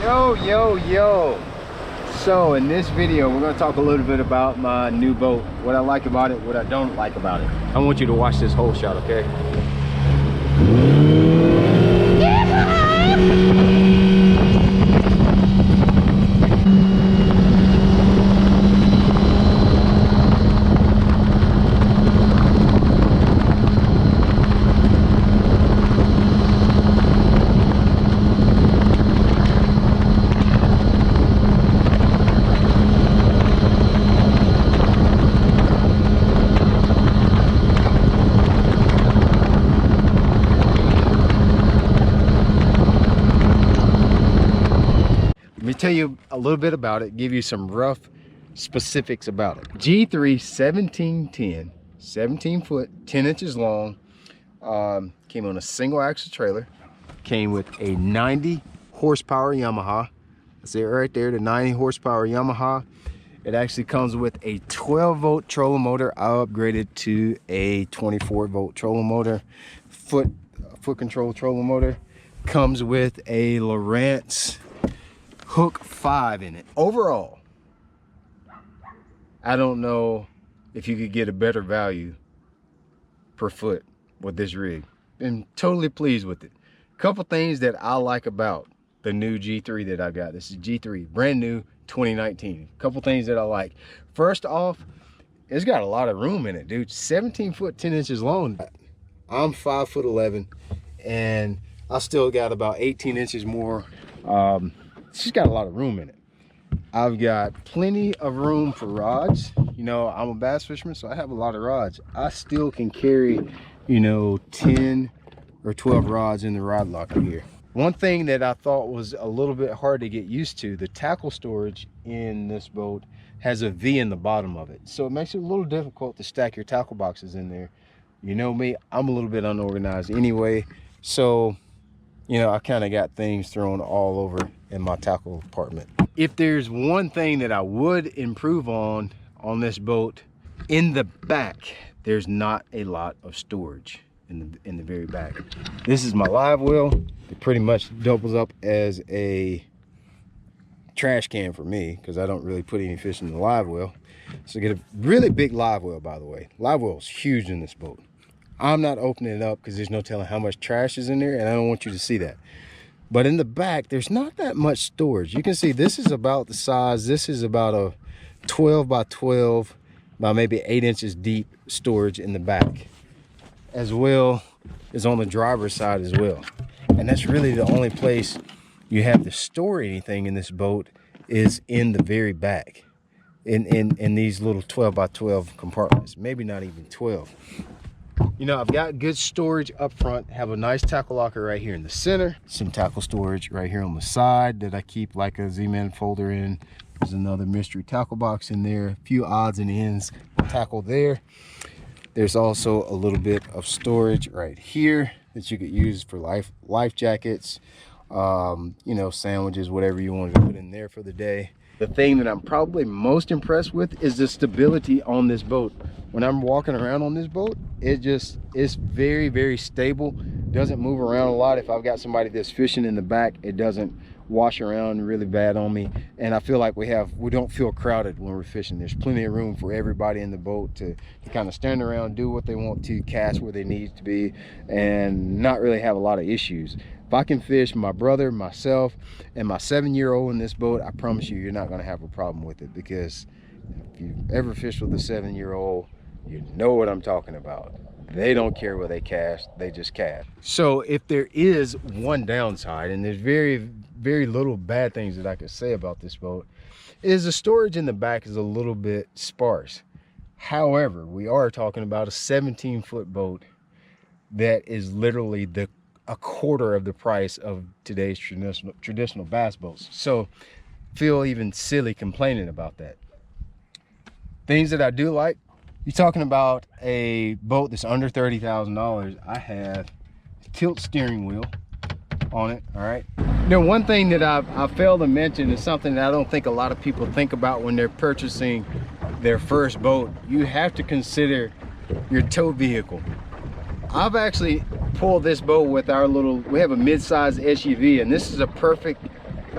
Yo. So in this video, we're gonna talk a little bit about my new boat, what I like about it, what I don't like about it. I want you to watch this whole shot, okay? Let me tell you a little bit about it, give you some rough specifics about it. G3 1710, 17 foot, 10 inches long, came on a single axle trailer, came with a 90 horsepower Yamaha. That's it right there, the 90 horsepower Yamaha. It actually comes with a 12 volt trolling motor. I upgraded to a 24 volt trolling motor, foot control trolling motor. Comes with a Lowrance hook 5 in it. Overall, I don't know if you could get a better value per foot with this rig. I'm totally pleased with it. Couple things that I like about the new G3 that I got. This is G3, brand new 2019. Couple things that I like. First off, it's got a lot of room in it, dude. 17 foot 10 inches long. I'm 5'11", and I still got about 18 inches more. She's got a lot of room in it. I've got plenty of room for rods. You know, I'm a bass fisherman, so I have a lot of rods. I still can carry, you know, 10 or 12 rods in the rod locker here. One thing that I thought was a little bit hard to get used to, the tackle storage in this boat has a V in the bottom of it. So it makes it a little difficult to stack your tackle boxes in there. You know me, I'm a little bit unorganized anyway. So, you know, I kind of got things thrown all over in my tackle compartment. If there's one thing that I would improve on this boat, in the back, there's not a lot of storage in the very back. This is my live well. It pretty much doubles up as a trash can for me because I don't really put any fish in the live well. So get a really big live well, by the way. Live well is huge in this boat. I'm not opening it up because there's no telling how much trash is in there, and I don't want you to see that. But in the back, there's not that much storage. You can see this is about the size. This is about a 12 by 12 by maybe 8 inches deep storage in the back, as well as on the driver's side as well. And that's really the only place you have to store anything in this boat is in the very back, in these little 12 by 12 compartments, maybe not even 12. You know, I've got good storage up front, have a nice tackle locker right here in the center, some tackle storage right here on the side that I keep like a Z-Man folder in. There's another mystery tackle box in there, a few odds and ends tackle there. There's also a little bit of storage right here that you could use for life jackets, you know, sandwiches, whatever you wanted to put in there for the day. The thing that I'm probably most impressed with is the stability on this boat. When I'm walking around on this boat, it's very, very stable. Doesn't move around a lot. If I've got somebody that's fishing in the back, it doesn't wash around really bad on me. And I feel like we don't feel crowded when we're fishing. There's plenty of room for everybody in the boat to kind of stand around, do what they want to, cast where they need to be, and not really have a lot of issues. If I can fish my brother, myself, and my 7-year-old in this boat, I promise you're not going to have a problem with it, because if you've ever fished with a 7-year-old, you know what I'm talking about. They don't care where they cast, they just cast. So if there is one downside, and there's very, very little bad things that I could say about this boat, is the storage in the back is a little bit sparse. However, we are talking about a 17-foot boat that is literally a quarter of the price of today's traditional bass boats. So feel even silly complaining about that. Things that I do like, you're talking about a boat that's under $30,000. I have a tilt steering wheel on it, all right? Now, one thing that I failed to mention is something that I don't think a lot of people think about when they're purchasing their first boat. You have to consider your tow vehicle. I've actually pulled this boat with our we have a mid-size SUV, and this is a perfect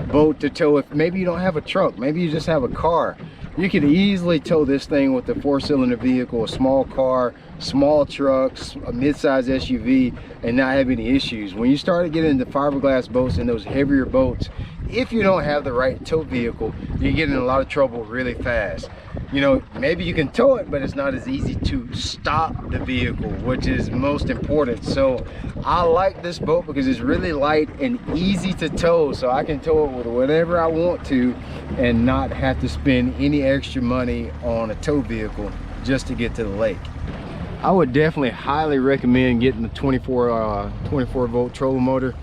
boat to tow. If maybe you don't have a truck, maybe you just have a car, you can easily tow this thing with a 4-cylinder vehicle, a small car, small trucks, a mid-size SUV, and not have any issues. When you start to get into fiberglass boats and those heavier boats, if you don't have the right tow vehicle, you get in a lot of trouble really fast. You know, maybe you can tow it, but it's not as easy to stop the vehicle, which is most important. So I like this boat because it's really light and easy to tow, so I can tow it with whatever I want to and not have to spend any extra money on a tow vehicle just to get to the lake. I would definitely highly recommend getting the 24 volt trolling motor.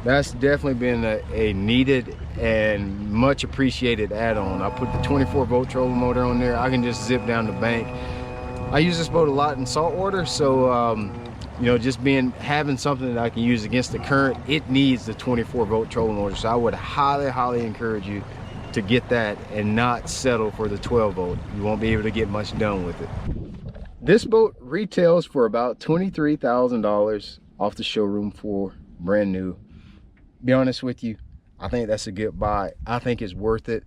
That's definitely been a needed and much appreciated add-on. I put the 24 volt trolling motor on there. I can just zip down the bank. I use this boat a lot in saltwater, so you know, just having something that I can use against the current, it needs the 24 volt trolling motor. So I would highly encourage you to get that and not settle for the 12 volt. You won't be able to get much done with it. This boat retails for about $23,000 off the showroom floor, brand new. Be honest with you, I think that's a good buy. I think it's worth it.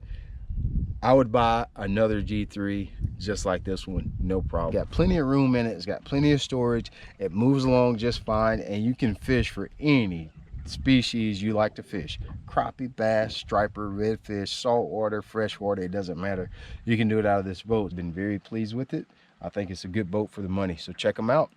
I would buy another G3 just like this one, no problem. Got plenty of room in it, it's got plenty of storage, it moves along just fine, and you can fish for any species you like to fish. Crappie, bass, striper, redfish, saltwater, freshwater, it doesn't matter. You can do it out of this boat. Been very pleased with it. I think it's a good boat for the money, so check them out.